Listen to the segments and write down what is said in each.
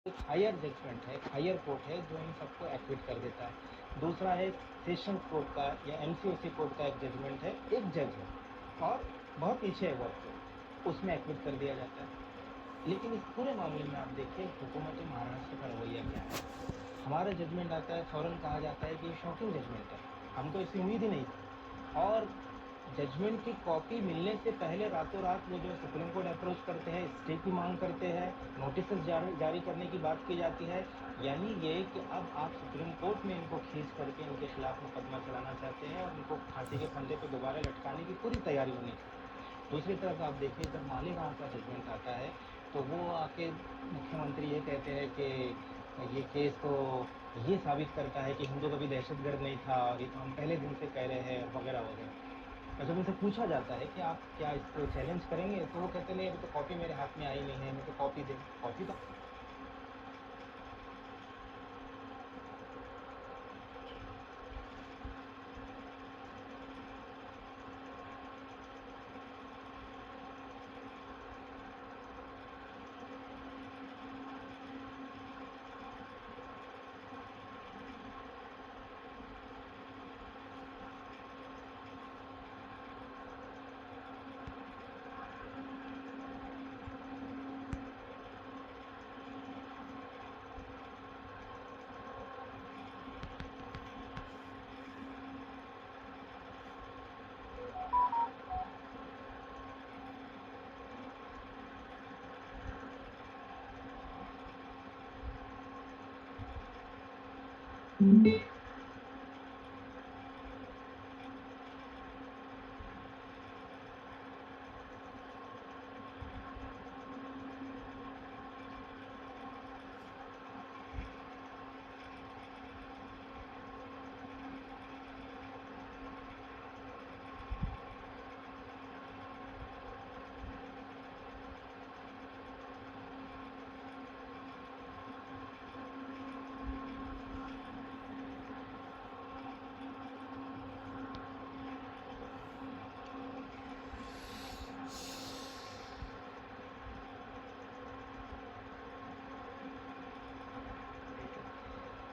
एक higher judgement है, एक हायर कोर्ट है जो इन सबको एक्विट कर देता है। दूसरा है सेशंस कोर्ट का या एमसीओसी कोर्ट का एक जजमेंट है, एक जज है और बहुत पीछे है वर्क तो उसमें एक्विट कर दिया जाता है। लेकिन इस पूरे मामले में आप देखिए हुकूमत महाराष्ट्र का रवैया क्या है। हमारा जजमेंट आता है, फ़ौरन कहा जाता है कि ये शॉकिंग जजमेंट है, हमको इसकी उम्मीद ही नहीं थी। और जजमेंट की कॉपी मिलने से पहले रातों रात वो जो सुप्रीम कोर्ट अप्रोच करते हैं, स्टे की मांग करते हैं, नोटिस जारी करने की बात की जाती है। यानी ये कि अब आप सुप्रीम कोर्ट में इनको खींच करके इनके खिलाफ मुकदमा चलाना चाहते हैं और इनको फांसी के फंदे पर दोबारा लटकाने की पूरी तैयारी होनी चाहिए। दूसरी तरफ आप देखिए जब मालेगांव का जजमेंट आता है तो वो आके मुख्यमंत्री ये कहते हैं कि ये केस तो ये साबित करता है कि हिंदू कभी दहशतगर्द नहीं था और ये तो हम पहले दिन से कह रहे हैं वगैरह वगैरह। और जब उनसे पूछा जाता है कि आप क्या इसको चैलेंज करेंगे तो वो कहते नहीं, अभी तो कॉपी मेरे हाथ में आई नहीं है, मैं तो कॉपी दे कॉपी तो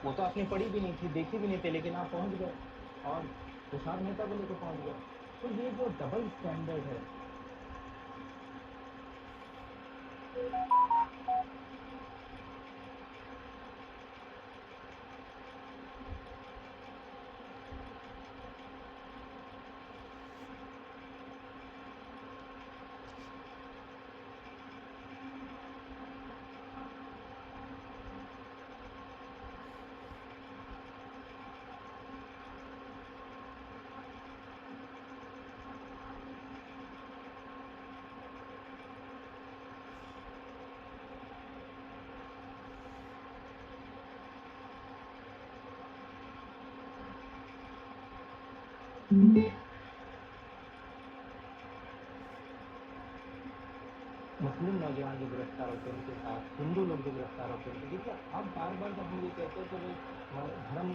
वो तो आपने पढ़ी भी नहीं थी, देखी भी नहीं थी, लेकिन आप पहुंच गए और तुषार मेहता को लेकर पहुंच गए। तो ये जो डबल स्टैंडर्ड है, मुस्लिम नौजवान जो गिरफ्तार होते हैं उनके साथ हिंदू लोग जो गिरफ्तार होते हैं, देखिए अब बार बार जब हम ये कहते हैं कि भाई धर्म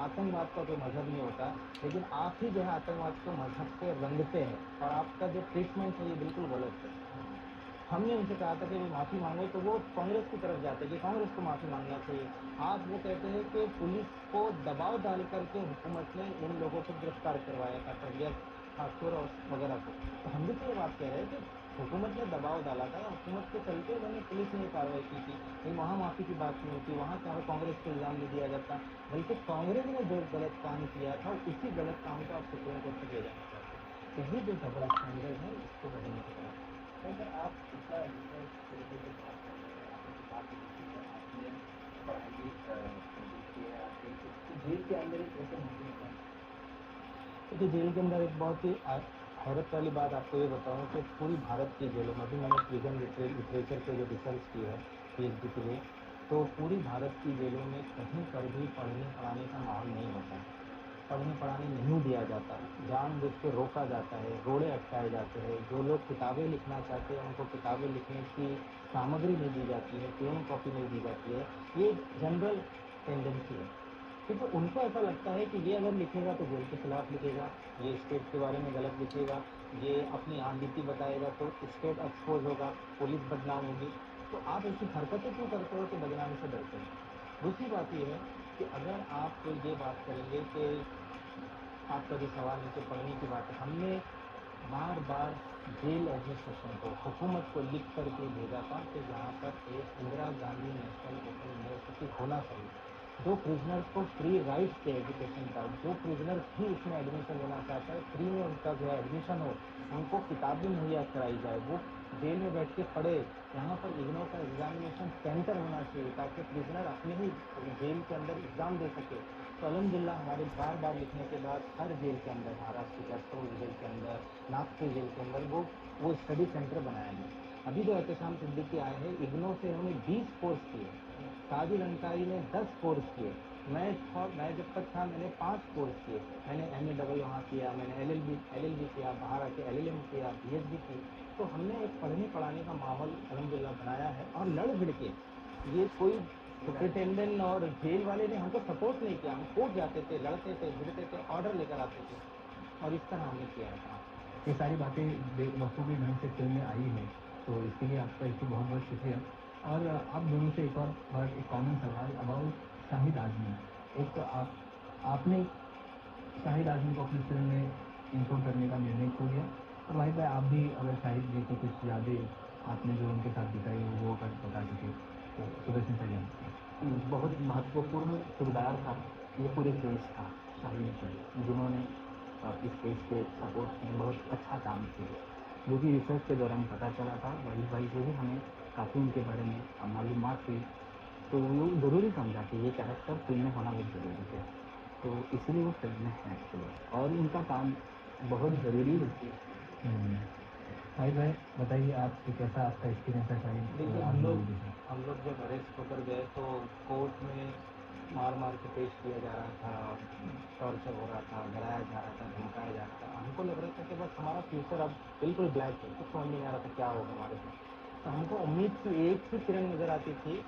आतंकवाद का कोई मजहब नहीं होता, लेकिन आप ही जो है आतंकवाद को मजहब से रंगते हैं और आपका जो ट्रीटमेंट है ये बिल्कुल गलत है। हमने उनसे कहा था कि वो माफ़ी मांगो तो वो कांग्रेस की तरफ जाते हैं कि कांग्रेस को माफ़ी मांगना चाहिए। आप वो कहते हैं कि पुलिस को दबाव डाल करके हुकूमत ने इन लोगों को गिरफ्तार करवाया था, प्रज्ञा ठाकुर और वगैरह को। तो हम भी तो ये बात कह रहे हैं कि हुकूमत ने दबाव डाला था, हुकूमत के चलते उन्होंने पुलिस ने कार्रवाई की थी, लेकिन वहाँ माफ़ी की बात नहीं होती, वहाँ क्या कांग्रेस को इल्ज़ाम नहीं दिया जाता, बल्कि कांग्रेस ने जो गलत काम किया था उसी गलत काम को आप सुप्रीम कोर्ट तक ले जाना चाहते हैं। तो ये जो डबल स्टैंडर्ड है इसको बदलने की तरफ। नहीं सर, आप इतना रिसर्च तरीके से बात कर रहे हैं, आपने किताब भी लिखी है, आपने पढ़ाई भी कंप्लीट की है आजकल, तो जेल के अंदर एक कैसे मुमकिन होता है? क्योंकि जेल के अंदर एक बहुत ही हैरत वाली बात आपको ये बताऊं कि पूरी भारत की जेलों में, अभी मैंने प्रिजन लिटरेचर पे जो रिसर्च की है पीएचडी के लिए, तो पूरी भारत की जेलों में कहीं पर भी पढ़ने पढ़ाने का माहौल नहीं होता है, पढ़ने पढ़ाने नहीं दिया जाता, जानबूझ के रोका जाता है, रोड़े अटकाए जाते हैं, जो लोग किताबें लिखना चाहते हैं उनको किताबें लिखने की सामग्री नहीं दी जाती है, पेन कॉपी नहीं दी जाती है। ये जनरल टेंडेंसी है, क्योंकि उनको ऐसा लगता है कि ये अगर लिखेगा तो जेल के खिलाफ लिखेगा, ये स्टेट के बारे में गलत लिखेगा, ये अपनी आंधीती बताएगा तो स्टेट एक्सपोज होगा, पुलिस बदनाम होगी। तो आप ऐसी हरकतें क्यों करते हो कि बदनामी से डरते हो? दूसरी बात ये है कि अगर आप ये बात करेंगे कि आपका जो सवाल है कि पढ़ने की बात है, हमने बार बार जेल एडमिनिस्ट्रेशन को, हुकूमत को लिख करके भेजा था कि यहाँ पर एक Indira Gandhi national open university होना चाहिए। जो प्रिजनर्स को फ्री राइट्स थे एजुकेशन का, जो प्रिजनर्स भी इसमें एडमिशन लेना चाहता है, फ्री में उनका जो है एडमिशन हो, उनको किताबें मुहैया कराई जाए, वो जेल में बैठ के पढ़े। यहाँ पर इग्नो का एग्जामिनेशन सेंटर होना चाहिए ताकि प्रिजनर अपने ही जेल के अंदर एग्ज़ाम दे सके। तो अल्हम्दुलिल्लाह हमारे बार बार लिखने के बाद हर जेल के अंदर, महाराष्ट्र के अस्करोल जेल के अंदर, नागपुर जेल के अंदर वो स्टडी सेंटर बनाया गया। अभी जो एहतशाम सिद्दीकी आए हैं, इग्नो से उन्होंने 20 कोर्स किए, साजिद अंसारी ने 10 कोर्स किए, मैं जब तक था मैंने 5 कोर्स किए। मैंने MA डबल वहाँ किया, मैंने LLB किया, बाहर आके LLM किया, PhD की। तो हमने एक पढ़ने पढ़ाने का माहौल अल्हम्दुलिल्लाह बनाया है और लड़ भिड़ के। ये कोई सुपरिटेंडेंट और जेल वाले ने हमको सपोर्ट नहीं किया, हम कोर्ट जाते थे, लड़ते थे, भिड़ते थे, ऑर्डर लेकर आते थे और इस तरह हमने किया है काम। ये सारी बातें बखूबी ढंग से फिल्म में आई है, तो इसके लिए आपका इसको बहुत बहुत शुक्रिया। और आप दोनों से एक और बार एक कॉमन सवाल अबाउट शाहिद आज़मी। एक तो आपने शाहिद आज़मी को अपनी फिल्म में इंक्लूड करने का निर्णय क्यों लिया, और भाई आप भी अगर शाहिद जी को कुछ यादें आपने जो उनके साथ बिताई हो वो अगर बता सके तो सुदर्शन से जान। बहुत महत्वपूर्ण किरदार था ये पूरे केस का, शाहिद जी जिन्होंने इस केस के सपोर्ट में बहुत अच्छा काम किया। जो भी रिसर्च के दौरान पता चला था, वही भाई से भी हमें काफ़ी उनके बारे में मालूमात हुई, तो वो ज़रूरी समझा कि ये कैरेक्टर फिल्म में होना बहुत ज़रूरी है, तो इसलिए वो फिल्म में है एक्चुअली, और उनका काम बहुत ज़रूरी है। भाई बताइए आप कैसा आपका एक्सपीरियंस है शाहिद देखिए आज़मी जी के साथ। हम लोग जब अरेस्ट होकर गए तो कोर्ट में मार मार के पेश किया जा रहा था, टॉर्चर हो रहा था, डराया जा रहा था, धमकाया जा रहा था। हमको लग रहा था कि बस हमारा फ्यूचर अब बिल्कुल ब्लैक है, कुछ समझ में नहीं आ रहा था क्या होगा हमारे साथ। तो हमको उम्मीद की एक ही किरण नज़र आती थी,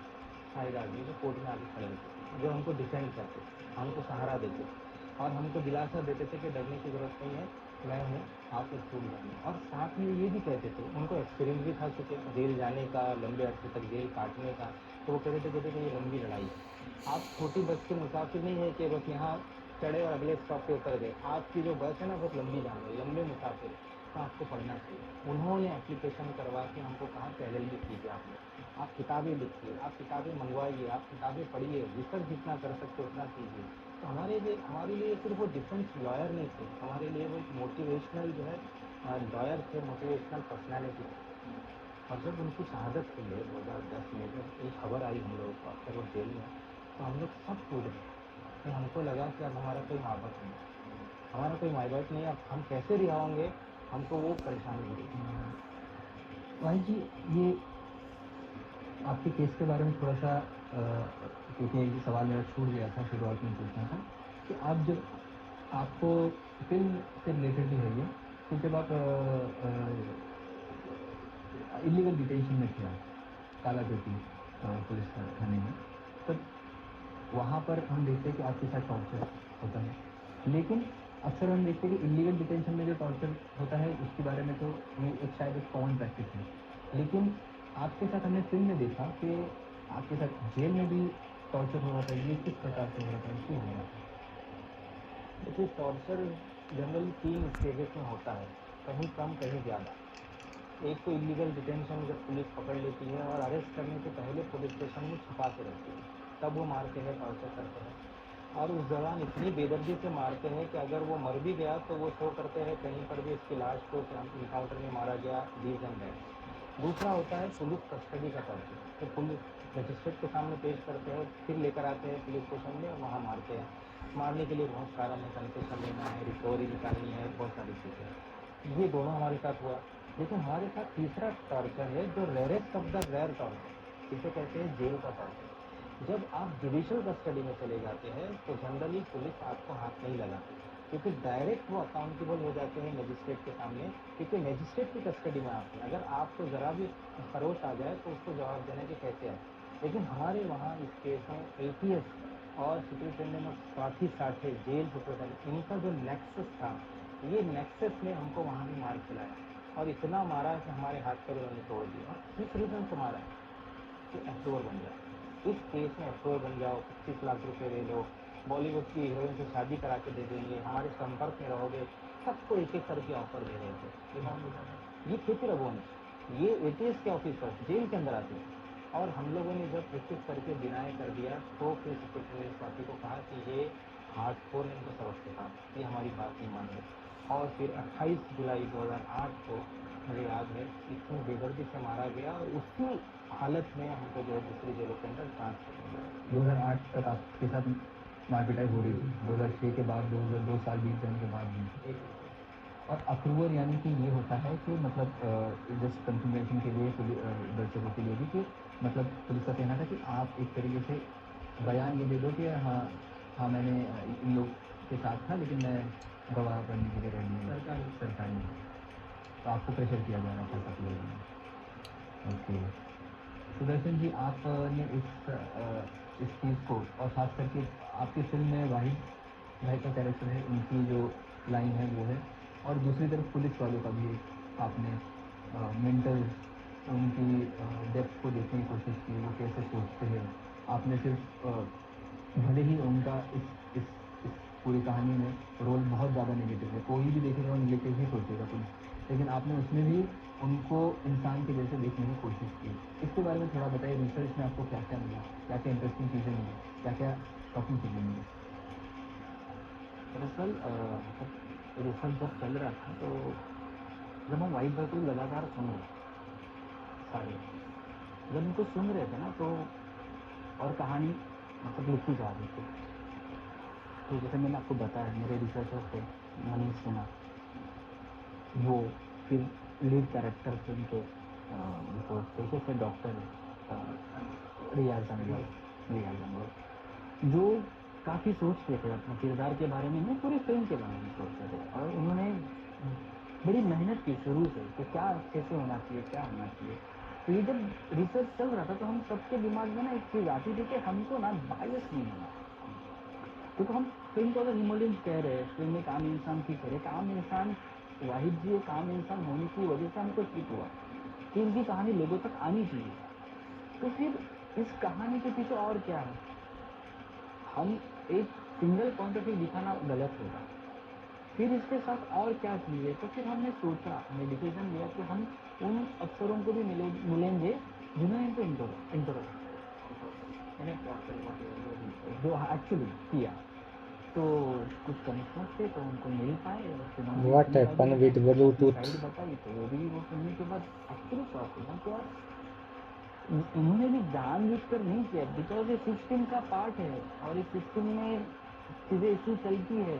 शाहिद आदमी जो कोर्ट में आके खड़े होते थे, जो हमको डिफेंड करते थे, हमको सहारा देते थे और हमको दिलासा देते थे कि डरने की ज़रूरत नहीं है, मैं हूँ, आप लोग छूट जाएंगे। और साथ में ये भी कहते थे, उनको एक्सपीरियंस भी था चुके जेल जाने का, लंबे अरसे तक जेल काटने का, तो वो कहते थे ये लंबी लड़ाई है, आप छोटी बस के मुसाफिर नहीं है कि बस यहाँ चढ़े और अगले स्टॉप पे उतर गए। आपकी जो बस है ना बहुत लंबी जाने वाली, लंबे मुसाफिर है, तो आपको पढ़ना चाहिए। उन्होंने एप्लीकेशन करवा के हमको कहा कि LLB कीजिए आप लोग, आप किताबें लिखिए, आप किताबें मंगवाइए, आप किताबें पढ़िए, रिसर्च जितना कर सकते उतना कीजिए। तो हमारे लिए सिर्फ वो डिफेंस लॉयर नहीं थे, हमारे लिए वो एक मोटिवेशनल जो है लॉयर थे, मोटिवेशनल पर्सनैलिटी थे। और जब उनकी शहादत हुई है 2010 में, जब ये खबर आई हम लोगों को अक्सर वो जेल में, तो हम लोग सब टूट गए। फिर हमको लगा कि अब हमारा कोई माँ बाप नहीं है, हमारा कोई माँ बाप नहीं है, अब हम कैसे रिहा होंगे, हमको वो परेशानी हो रही। भाई जी ये आपके केस के बारे में थोड़ा सा क्योंकि एक सवाल मेरा छूट गया था शुरुआत में पूछना था कि आप जब आपको फिल्म से रिलेटेड भी है ये कि जब आप इलीगल डिटेंशन में थे आप काला चौकी पुलिस थाने में, तब वहाँ पर हम देखते हैं कि आपके साथ टॉर्चर होता है, लेकिन अक्सर हम देखते हैं कि इलीगल डिटेंशन में जो टॉर्चर होता है उसके बारे में तो ये एक शायद एक कॉमन प्रैक्टिस है, लेकिन आपके साथ हमने फिल्म में देखा कि आपके साथ जेल में भी टॉर्चर हो रहा था। ये किस प्रकार से हो रहा था, क्यों हो रहा था? देखिए टॉर्चर जनरली 3 स्टेजेस में होता है, कहीं कम कहीं ज़्यादा। एक तो इलीगल डिटेंशन, जब पुलिस पकड़ लेती है और अरेस्ट करने से पहले पुलिस स्टेशन में छुपा के रखती है, तब वो मारते हैं, टॉर्चर करते हैं और उस दौरान इतनी बेदर्दी से मारते हैं कि अगर वो मर भी गया तो वो शो करते हैं कहीं पर भी इसकी लाश को इनकाउंटर में मारा गया, लीव्स एंड डेड। दूसरा होता है पुलिस कस्टडी का टॉर्चर, तो पुलिस मजिस्ट्रेट के सामने पेश करते हैं, फिर लेकर आते हैं पुलिस स्टेशन में, वहाँ मारते हैं। मारने के लिए बहुत कारण है, कन्फेशन लेना है, रिकवरी निकालनी है, बहुत सारी चीज़ें। ये दोनों हमारे साथ हुआ। लेकिन हमारे साथ तीसरा टॉर्चर है जो rarest of the rare torture, जिसे कहते हैं जेल का टॉर्चर। जब आप जुडिशियल कस्टडी में चले जाते हैं तो जनरली पुलिस आपको हाथ नहीं लगाती, क्योंकि डायरेक्ट वो अकाउंटेबल हो जाते हैं मजिस्ट्रेट के सामने, क्योंकि मजिस्ट्रेट की कस्टडी में आते हैं। अगर आपको ज़रा भी खरोच आ जाए तो उसको जवाब देना कि कैसे आए। लेकिन हमारे वहाँ इस केस में ATS और सुपरिटेंडेंट ऑफ साथी साठे जेल सुपरिटेंडेंट, इनका जो नेक्सस था, ये नेक्सस ने हमको वहाँ भी मार खिलाया और इतना मारा कि हमारे हाथ पैर उन्होंने तोड़ दिए। और किस रीज़न से मारा है, तो अप्रूवर बन जाओ, इस केस में अप्रूवर बन जाओ, 25 लाख रुपए ले लो, बॉलीवुड की हीरोइन से शादी करा के दे देंगे, हमारे संपर्क में रहोगे, सबको एक एक करके ऑफर दे रहे थे। ये थे फिर रघुवंश, ये एटीएस के ऑफिसर जेल के अंदर आते, और हम लोगों ने जब एक एक करके डिनाई कर दिया तो फिर सेक्रेटरी पार्टी को कहा कि ये हार्डकोर इनको सबक सिखा, ये हमारी बात नहीं मान रहे। और फिर 28 जुलाई 2008 को मुझे याद है इतनी बेदर्दी से मारा गया, और उसी हालत में हमको जो है दूसरी जेलों के अंदर ट्रांसफर हो गया। 2008 तक आपके साथ मारपिटाई हो रही थी, 2006 के बाद 2 साल बीत जाने के बाद भी। और अप्रूवर यानी कि ये होता है कि मतलब जस्ट कंफर्मेशन के लिए दर्शकों के लिए भी कि मतलब पुलिस का कहना था कि आप एक तरीके से बयान ये दे दो कि हाँ हाँ मैंने इन लोग के साथ था, लेकिन मैं गवाह बनने के लिए रेडी हूँ सरकारी में। तो आपको प्रेशर किया जा रहा था सब लोगों में। ओके, सुदर्शन जी, आपने इस चीज़ को, और ख़ास करके आपकी फिल्म में वाहिद भाई का कैरेक्टर है, उनकी जो लाइन है वो है, और दूसरी तरफ पुलिस वालों का भी आपने मेंटल उनकी डेप्थ को देखने की कोशिश की, वो कैसे सोचते हैं। आपने सिर्फ भले ही उनका इस पूरी कहानी में रोल बहुत ज़्यादा नेगेटिव है, कोई भी देखेगा वो नेगेटिव ही सोचेगा पुलिस, लेकिन आपने उसमें भी उनको इंसान के जैसे देखने की कोशिश की। इसके बारे में थोड़ा बताइए, रिसर्च में आपको क्या क्या मिला, क्या क्या इंटरेस्टिंग चीज़ें मिली, क्या क्या शॉकिंग चीज़ें मिली? दरअसल रिसर्च जब चल रहा था तो जब हम वाइट भाई को लगातार सुन रहे सारे, जब उनको सुन रहे थे ना तो, और कहानी मतलब लिखी जा रही थी, तो जैसे मैंने आपको बताया मेरे रिसर्चर थे मनीष सिन्हा, वो फिर लीड कैरेक्टर फिल्म के जो पेशे से डॉक्टर रियाज अनवर, जो काफ़ी सोचते थे अपने किरदार के बारे में, नहीं पूरी फिल्म के बारे में सोचते थे, और उन्होंने बड़ी मेहनत की शुरू से कि क्या कैसे होना चाहिए, क्या होना चाहिए। तो ये जब रिसर्च चल रहा था तो हम सबके दिमाग में ना एक चीज़ आती थी कि हमको ना बायस नहीं होना, क्योंकि हम फिल्म को अगर इमोलेंस कह रहे हैं, फिल्म एक आम इंसान की कह रहे, आम इंसान वाहिद जी एक आम इंसान होने की वजह से हमको ठीक हुआ कि इनकी कहानी लोगों तक आनी चाहिए। तो फिर इस कहानी के पीछे और क्या है, हम एक सिंगल पॉइंट ऑफ व्यू दिखाना गलत होगा, फिर इसके साथ और क्या चीज़। तो फिर हमने सोचा, हमने डिसीजन लिया कि हम उन अफसरों को भी मिलेंगे जिन्होंने इनको जो एक्चुअली किया। तो कुछ कमिश्नर थे तो उनको मिल पाए, और फिर उन्होंने What अपनी happened बारी with Bluetooth? साइड बताई, तो वो भी वो सुनने के बाद एक्चुअली शॉक हुआ कि यार इन्होंने भी जानबूझकर नहीं किया, बिकॉज ये सिस्टम का पार्ट है, और इस सिस्टम में चीज़ें इशू चलती है,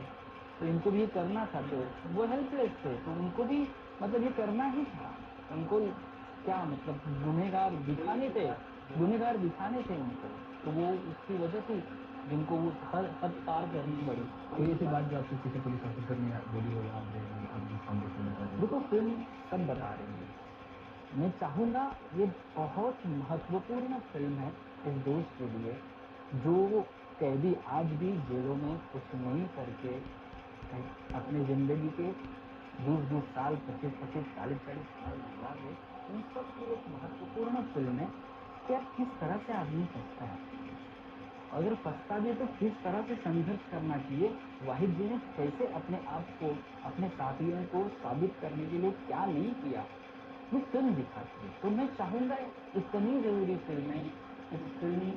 तो इनको भी ये करना था। तो वो हेल्पलेस थे, तो उनको भी मतलब ये करना ही था, उनको क्या मतलब गुनहगार दिखाने थे उनको, तो वो उसकी वजह थी जिनको वो हर हद पार करनी पड़ी। कोई ऐसी बात जो आपको किसी पुलिस ऑफिसर ने बोली हो याद है, आप जिस फाउंडेशन बता रहे देखो फिल्म सब बता रही है, मैं चाहूँगा ये बहुत महत्वपूर्ण फिल्म है इस देश के लिए, जो कैदी आज भी जेलों में कुछ नहीं करके अपनी ज़िंदगी के 20-20 साल, 25-25, 40-40 साल लगा दे, इन सब की एक महत्वपूर्ण फिल्म है कि अब किस तरह से आदमी फंसता है, अगर फंसता भी है तो किस तरह से संघर्ष करना चाहिए। वाहिद जी ने कैसे अपने आप को, अपने साथियों को साबित करने के लिए क्या नहीं किया, वो फिल्म दिखाती है। तो मैं चाहूँगा इतनी ज़रूरी फिल्म है, इस फिल्म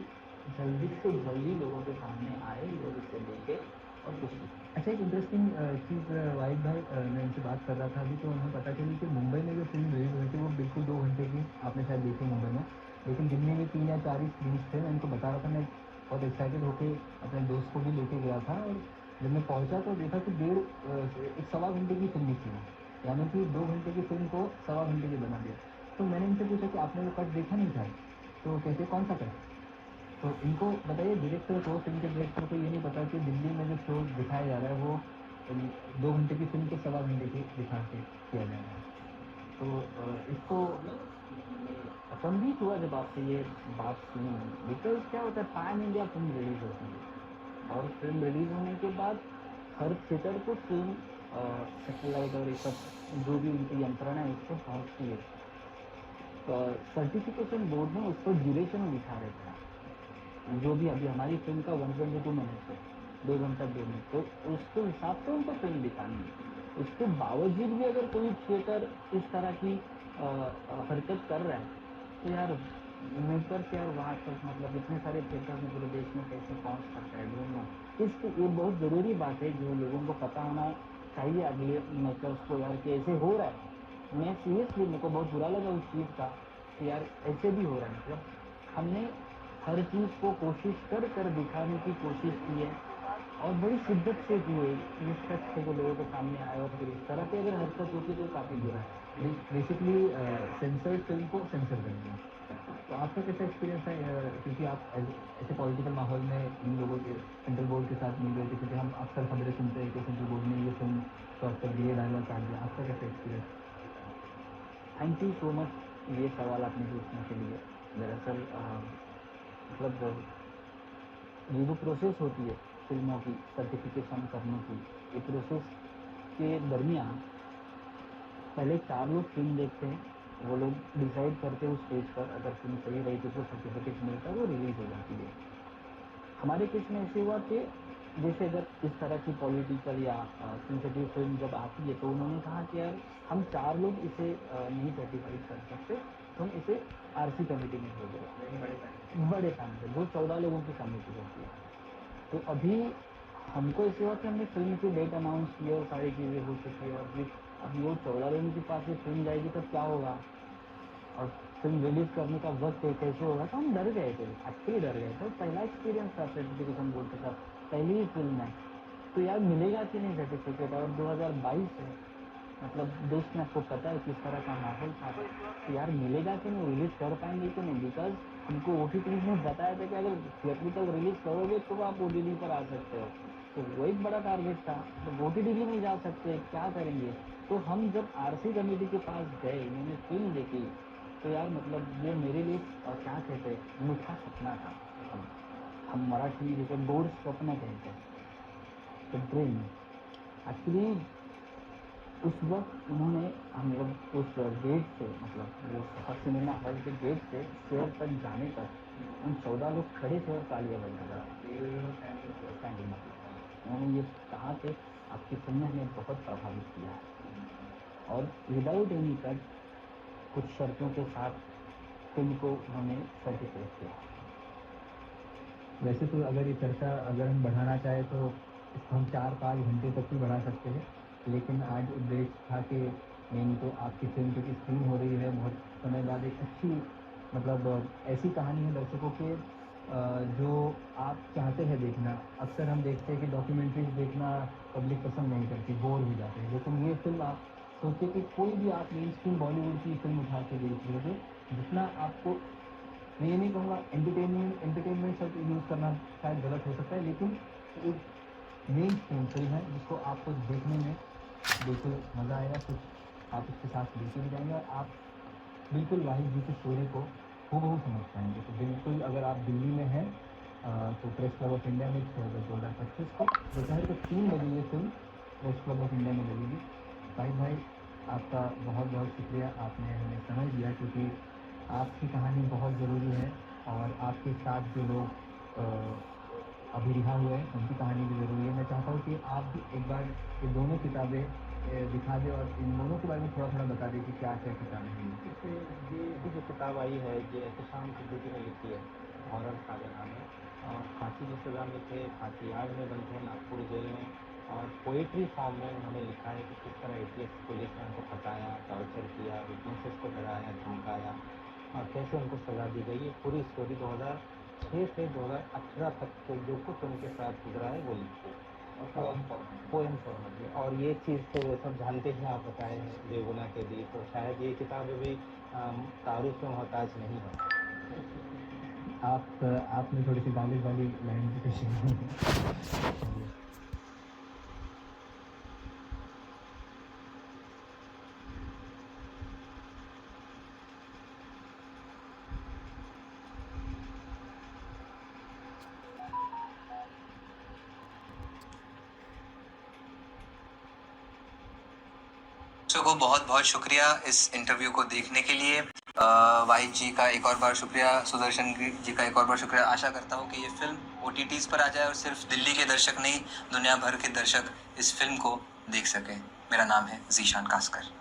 जल्दी से जल्दी लोगों के सामने आए, लोग इसे देखें और कुछ सीखें। अच्छा, एक इंटरेस्टिंग चीज़ वाहिद भाई, मैं इनसे बात कर रहा था अभी, तो उन्हें पता चली कि मुंबई में जो फिल्म रिलीज हुई थी वो बिल्कुल 2 घंटे की, आपने शायद देखी मुंबई में, लेकिन दिल्ली में 3 या 4 ही स्क्रीन्स थे। मैं इनको बता रहा था, मैं बहुत एक्साइटेड होकर अपने दोस्त को भी लेके गया था, और जब मैं पहुंचा तो देखा कि एक 1.25 घंटे की फिल्म थी वो, यानी कि 2 घंटे की फिल्म को 1.25 घंटे की बना दिया। तो मैंने इनसे पूछा कि आपने वो कट देखा नहीं था, तो कहते कौन सा कट? तो इनको बताइए, डायरेक्टर को, फिल्म के डायरेक्टर को ये नहीं पता कि दिल्ली में जो शो दिखाया जा रहा है वो 2 घंटे की फिल्म को 1.25 घंटे की दिखा के किया जा रहा है। तो इसको संदीप हुआ जब आपसे ये बात सुनी, बिकॉज क्या होता है पैन इंडिया फिल्म रिलीज होती है, और फिल्म रिलीज होने के बाद हर थिएटर को फिल्म सेटेलाइट और ये सब जो भी उनकी यंत्रणा है उससे पहुँचती है, सर्टिफिकेशन बोर्ड ने उस पर ड्यूरेशन लिखा रहता है, जो भी अभी हमारी फिल्म का 122 मिनट है, 2 घंटा 2 मिनट, तो उसके हिसाब से उनको फिल्म दिखानी है। उसके बावजूद भी अगर कोई थिएटर इस तरह की हरकत कर रहा है, तो यार मेकर्स यार वहाँ तक मतलब इतने सारे थिएटर में पूरे देश में कैसे पहुँच सकता है, डोंट नो। ये बहुत ज़रूरी बात है जो लोगों को पता होना चाहिए अगले मेकर्स को यार कि ऐसे हो रहा है। मैं सीरियसली मेरे को बहुत बुरा लगा उस चीज़ का कि यार ऐसे भी हो रहा है। मतलब हमने हर चीज़ को कोशिश कर दिखाने की कोशिश की है और बड़ी शिद्दत से की है, इस तक से वो लोगों के सामने आए और फिर इस तरह की अगर हरकत होती तो काफ़ी बुरा है। बेसिकली सेंसर्ड फिल्म को सेंसर कर दिया। तो आपका कैसा एक्सपीरियंस है, क्योंकि आप ऐसे पॉलिटिकल माहौल में इन लोगों के सेंट्रल बोर्ड के साथ मिल गए थे, क्योंकि हम अक्सर खबरें सुनते हैं कि सेंट्रल बोर्ड ने ये फिल्म क्रॉस कर दी, ये डायलॉग काट दिया। आपका कैसा experience? Thank you so much ये सवाल आपने पूछने के लिए। दरअसल मतलब ये जो प्रोसेस होती है फिल्मों की सर्टिफिकेशन करने की, ये प्रोसेस के दरमियान पहले 4 लोग फिल्म देखते हैं, वो लोग डिसाइड करते हैं उस स्टेज पर, अगर फिल्म सही रही तो उसको सर्टिफिकेट मिलता है, वो रिलीज़ हो जाती है। हमारे केस में ऐसे हुआ कि जैसे अगर इस तरह की पॉलिटिकल या सेंसिटिव फिल्म जब आती है तो उन्होंने कहा कि यार हम 4 लोग इसे नहीं सर्टिफाइड कर सकते, तो हम इसे आरसी कमेटी में भेज रहे, बड़े पैनल जो 14 लोगों की कमेटी होती है। तो अभी हमको ऐसे हुआ कि हमने फिल्म की डेट अनाउंस की और सारी चीज़ें हो चुकी है, और फिर अभी वो 14 लोगों के पास ये फिल्म जाएगी तो क्या होगा, और फिल्म रिलीज करने का वक्त कैसे होगा, तो हम डर गए थे, एक्चुअली डर गए थे। पहला एक्सपीरियंस था सर्टिफिकेशन बोर्ड के साथ, पहली ही फिल्म है, तो यार मिलेगा कि नहीं सर्टिफिकेट। और 2022 है, मतलब देश में आपको पता है किस तरह का माहौल था, तो यार मिलेगा कि नहीं, रिलीज कर पाएंगे कि नहीं, बिकॉज हमको OTT ने बताया था कि अगर थिएट्रिकल रिलीज करोगे तो आप OTT पर आ सकते हो, तो वो एक बड़ा टारगेट था। तो OTT भी नहीं जा सकते, क्या करेंगे। तो हम जब आरसी कमेटी के पास गए, मैंने फिल्म देखी, तो यार मतलब ये मेरे लिए क्या कहते हैं, मीठा सपना था। हम मराठी जैसे गोड स्वप्न कहते हैं, तो ड्रीम एक्चुअली उस वक्त उन्होंने हम लोग उस गेट से, मतलब वो शहर सिनेमा हॉल के गेट से शेयर तक जाने तक उन 14 लोग खड़े थे और तालियां बजा रहे स्टैंडिंग। उन्होंने ये कहा कि आपकी फिल्म ने हमें बहुत प्रभावित किया है, और विदाउट एनी कट कुछ शर्तों के साथ फिल्म को उन्होंने सर्टिफाइड किया। वैसे तो अगर ये चर्चा अगर हम बढ़ाना चाहें तो इसको हम 4-5 घंटे तक भी बढ़ा सकते हैं, लेकिन आज उद्देश्य था कि मेन तो आपकी फिल्म क्योंकि स्क्रीन हो रही है बहुत समय बाद, एक अच्छी मतलब ऐसी कहानी है दर्शकों के जो आप चाहते हैं देखना। अक्सर हम देखते हैं कि डॉक्यूमेंट्रीज देखना पब्लिक पसंद नहीं करती, बोर हो जाते हैं, लेकिन ये फिल्म आप सोचिए कि कोई भी आप मेन स्ट्रीम बॉलीवुड की फिल्म उठा के देख लीजिए, जितना आपको, मैं ये नहीं कहूँगा एंटरटेनमेंट शब्द यूज़ करना शायद गलत हो सकता है, लेकिन एक मेन स्ट्रीम फिल्म है जिसको आपको देखने में बिल्कुल मज़ा आएगा, कुछ आप उसके साथ लेके भी जाएंगे और आप बिल्कुल वाहिद जी की स्टोरी को हूबहू समझ पाएंगे। तो बिल्कुल अगर आप दिल्ली में हैं तो प्रेस क्लब ऑफ इंडिया में 6 अगस्त 2025 को दोपहर को 3 बजे ये film press club of India में लगेगी। भाई आपका बहुत बहुत शुक्रिया, आपने हमें समय दिया, क्योंकि आपकी कहानी बहुत ज़रूरी है और आपके साथ जो लोग अभी रिहा हुए हैं उनकी कहानी भी ज़रूरी है। मैं चाहता हूँ कि आप भी एक बार ये दोनों किताबें दिखा दें और इन दोनों के बारे में थोड़ा थोड़ा बता दें कि क्या क्या किताबें हैं। जैसे ये अभी जो किताब आई है ये सुशांत सिद्दीकी ने लिखी है, हॉरर सागर नाम है, और फांसी की सज़ा में थे, फांसी यार्ड में बंद थे नागपुर जेल में, और पोइट्री फॉर्म में उन्होंने लिखा है कि किस तरह ATF पुलिस ने उनको फंसाया, टॉर्चर किया, विटनेसेस को डराया, धमकाया और कैसे उनको सज़ा दी गई। ये पूरी स्टोरी 2006 से 2018 तक के जो कुछ उनके साथ गुजरा है वो लिखी है, पोएम फॉर्मेट में। और ये चीज़ तो सब जानते हैं, आप बताए हैं बेगुनाह के दी, तो शायद ये किताब अभी तारुफ में मोहताज नहीं है। आपने थोड़ी सी गालिब वाली लाइन भी पेश की है। को बहुत बहुत शुक्रिया इस इंटरव्यू को देखने के लिए। वाहिद जी का एक और बार शुक्रिया, सुदर्शन जी का एक और बार शुक्रिया। आशा करता हूँ कि ये फिल्म OTTs पर आ जाए और सिर्फ दिल्ली के दर्शक नहीं, दुनिया भर के दर्शक इस फिल्म को देख सकें। मेरा नाम है जीशान कास्कर।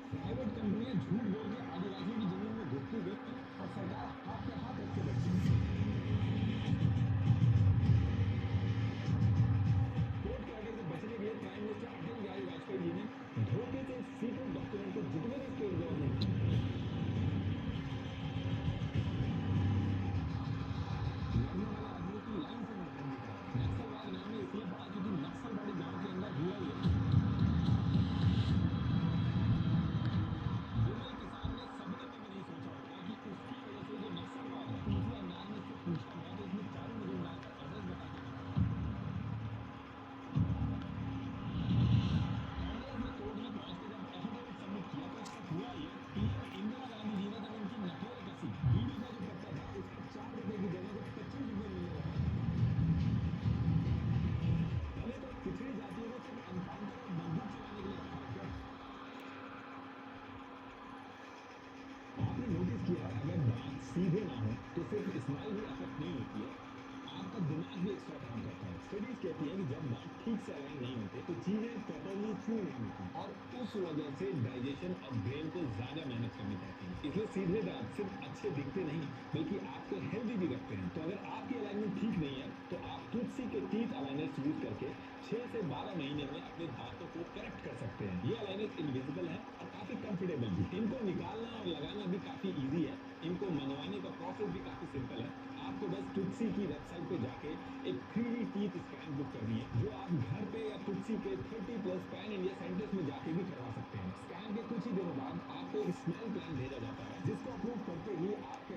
प्राइवेट कंपनियां झूठ बोल के आदिवासियों की जमीन में घुसती गई और सरकार हाथ पे हाथ रख के बैठी। कोर्ट के आगे से बचने के लिए प्राइम मिनिस्टर अटल बिहारी वाजपेयी जी ने धोखे से सीक्रेट डॉक्यूमेंट को जितने भी स्टेट गवर्नमेंट लड़ने वाले आदमी की लाइन से नोटबंदी करा। नक्सलवाद नाम में इसलिए पड़ा क्योंकि नक्सलवादी गांव के अंदर हुआ ही है। विमल किसान ने सपने में भी नहीं सोचा होगा कि उसकी वजह से जो नक्सलवाद है, दूसरे अंदाज में उससे पूछा गया तो उसने चारों मजूमदार का एड्रेस बता के बताया। कांग्रेस ने कोर्ट में पहुंच के जब एफिडेविट सबमिट किया तो उसका हुआ ये, पीएम इंदिरा गांधी जी ने जब उनकी नकेल कसी, बीड़ी का जो पत्ता था उसका 4 रुपए की जगह पर 25 रुपए मिलने लगा। दलित और पिछड़ी जातियों को सिर्फ एनकाउंटर और बंदूक चलाने के लिए रखा है क्या? आपने नोटिस किया है, अगर दांत सीधे ना हो तो सिर्फ स्माइल ही इफेक्ट नहीं होती है, आपका दिमाग भी एक्स्ट्रा काम करता है। स्टडीज कहती है कि जब दांत ठीक से अलाइन नहीं होते तो चीजें प्रॉपर्ली चू नहीं होती और उस वजह से डाइजेशन और ब्रेन को ज्यादा मेहनत करनी पड़ती है। इसलिए सीधे दांत सिर्फ अच्छे दिखते नहीं बल्कि आपको हेल्दी भी रखते हैं। तो अगर आपकी अलाइनमेंट ठीक नहीं है तो आप तुलसी के टीथ अलाइनर्स यूज करके 6 से 12 महीने में अपने दांतों को करेक्ट कर सकते हैं। ये अलाइनर्स इनविजिबल है और काफी कंफर्टेबल भी। इनको निकालना और लगाना भी काफी इजी है। इनको मंगवाने का प्रोसेस भी काफी सिंपल है। आपको बस तुलसी की वेबसाइट पे जाके एक 3D टीथ स्कैन बुक करनी है, जो आप घर पे या तुलसी के 30+ पैन इंडिया सेंटर्स में जाके भी करवा सकते हैं। स्कैन के कुछ ही दिनों बाद आपको एक स्माइल प्लान भेजा जाता है जिसको अप्रूव करते ही आपके